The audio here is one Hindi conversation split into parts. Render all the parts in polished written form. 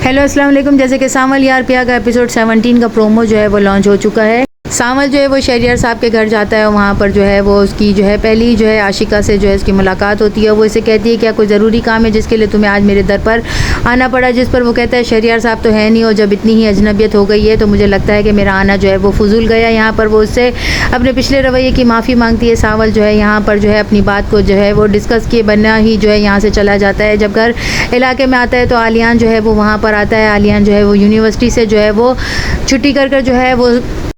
हेलो अस्सलाम वालेकुम। जैसे कि सावल यार पिया का एपिसोड 17 का प्रोमो जो है वो लॉन्च हो चुका है। सावल जो है वो शहरियार साहब के घर जाता है और वहाँ पर जो है वो उसकी जो है पहली जो है आशिका से जो है उसकी मुलाकात होती है। वो इसे कहती है क्या कोई ज़रूरी काम है जिसके लिए तुम्हें आज मेरे दर पर आना पड़ा, जिस पर वो कहता है शहरियार साहब तो है नहीं और जब इतनी ही अजनबियत हो गई है तो मुझे लगता है कि मेरा आना जो है वो फजूल गया। यहाँ पर वो उससे अपने पिछले रवैये की माफ़ी मांगती है। सावल जो है यहाँ पर जो है अपनी बात को जो है वो डिस्कस किए बिना ही जो है यहाँ से चला जाता है। जब घर इलाके में आता है तो आलियान जो है वो वहाँ पर आता है। आलियान जो है वो यूनिवर्सिटी से जो है वो छुट्टी कर जो है वो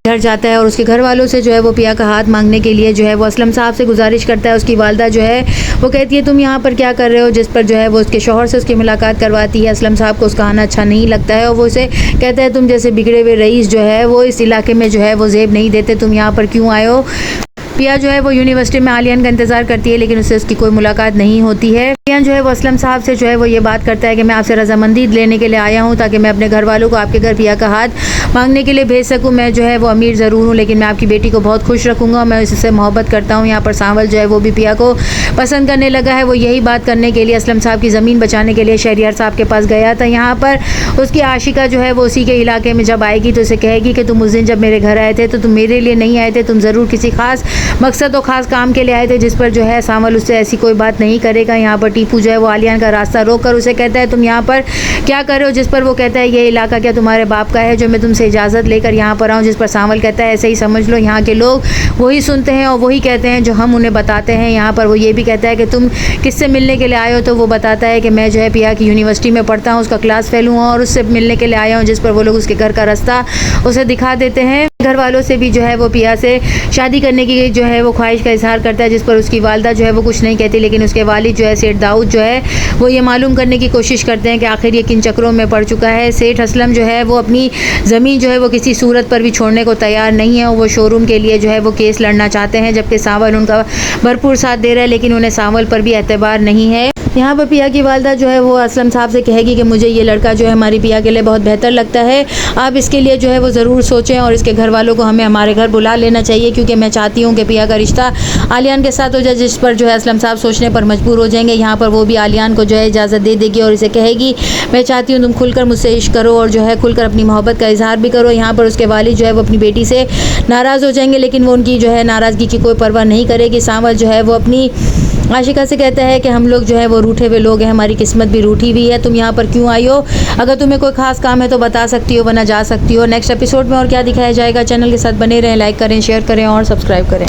घर जाता है और उसके घर वालों से जो है वो पिया का हाथ मांगने के लिए जो है वो असलम साहब से गुजारिश करता है। उसकी वालदा जो है वो कहती है तुम यहाँ पर क्या कर रहे हो, जिस पर जो है वो उसके शौहर से उसकी मुलाकात करवाती है। असलम साहब को उसका आना अच्छा नहीं लगता है और वो उसे कहता है तुम जैसे बिगड़े हुए रईस जो है वो इस इलाके में जो है वो जेब नहीं देते, तुम यहाँ पर क्यों आए हो। पिया जो है वो यूनिवर्सिटी में आलियान का इंतजार करती है लेकिन उससे उसकी कोई मुलाकात नहीं होती है। आलियान जो है वो असलम साहब से जो है वो ये बात करता है कि मैं आपसे रजामंदी लेने के लिए आया हूँ ताकि मैं अपने घर वालों को आपके घर पिया का हाथ मांगने के लिए भेज सकूँ। मैं जो है वो अमीर ज़रूर हूँ लेकिन मैं आपकी बेटी को बहुत खुश रखूँगा, मैं उससे मोहब्बत करता हूँ। यहाँ पर सावल जो है वो भी पिया को पसंद करने लगा है। वो यही बात करने के लिए असलम साहब की ज़मीन बचाने के लिए शहरियार साहब के पास गया था। यहाँ पर उसकी आशिका जो है वो उसी के इलाके में जब आएगी तो उसे कहेगी कि तुम उस दिन जब मेरे घर आए थे तो तुम मेरे लिए नहीं आए थे, तुम ज़रूर किसी खास मकसद और ख़ास काम के लिए आए थे, जिस पर जो है सावल उससे ऐसी कोई बात नहीं करेगा। यहाँ पर टीपू जो है वो आलियान का रास्ता रोक कर उसे कहता है तुम यहाँ पर क्या कर रहे हो, जिस पर वो कहता है ये इलाका क्या तुम्हारे बाप का है जो मैं तुमसे इजाज़त लेकर यहाँ पर आऊँ। जिस पर सावल कहता है ऐसे ही समझ लो, यहाँ के लोग वही सुनते हैं और वही कहते हैं जो हम उन्हें बताते हैं। यहाँ पर वो ये भी कहता है कि तुम किससे मिलने के लिए आए हो, तो वो बताता है कि मैं जो है पिया की यूनिवर्सिटी में पढ़ता हूँ, उसका क्लास फेल हुआ और उससे मिलने के लिए आया हूँ। जिस पर वो लोग उसके घर का रास्ता उसे दिखा देते हैं। घर वालों से भी जो है वो पिया से शादी करने की जो है वो ख्वाहिश का इजहार करता है, जिस पर उसकी वालदा जो है वो कुछ नहीं कहती लेकिन उसके वालिद जो है सेठ दाऊद जो है वो ये मालूम करने की कोशिश करते हैं कि आखिर ये किन चक्रों में पड़ चुका है। सेठ असलम जो है वो अपनी ज़मीन जो है वो किसी सूरत पर भी छोड़ने को तैयार नहीं है और वो शोरूम के लिए जो है वो केस लड़ना चाहते हैं, जबकि सावल उनका भरपूर साथ दे रहा है लेकिन उन्हें सावल पर भी एतबार नहीं है। यहाँ पर पिया की वालदा जो है वो असलम साहब से कहेगी कि मुझे ये लड़का जो है हमारी पिया के लिए बहुत बेहतर लगता है, आप इसके लिए जो है वो ज़रूर सोचें और इसके घर वालों को हमें हमारे घर बुला लेना चाहिए क्योंकि मैं चाहती हूँ कि पिया का रिश्ता आलियान के साथ हो जाए। जिस पर जो है असलम साहब सोचने पर मजबूर हो जाएंगे। यहाँ पर वो भी आलियान को जो है इजाज़त दे देगी और इसे कहेगी मैं चाहती हूँ तुम खुलकर मुझसे इश्क करो और जो है खुलकर अपनी मोहब्बत का इजहार भी करो। यहाँ पर उसके वालिद जो है वो अपनी बेटी से नाराज़ हो जाएंगे लेकिन वो उनकी जो है नाराज़गी की कोई परवाह नहीं करेगी। सावल जो है वो अपनी आशिका से कहता है कि हम लोग जो है वो रूठे हुए लोग हैं, हमारी किस्मत भी रूठी हुई है, तुम यहाँ पर क्यों आई हो, अगर तुम्हें कोई खास काम है तो बता सकती हो वरना जा सकती हो। नेक्स्ट एपिसोड में और क्या दिखाया जाएगा, चैनल के साथ बने रहें, लाइक करें, शेयर करें और सब्सक्राइब करें।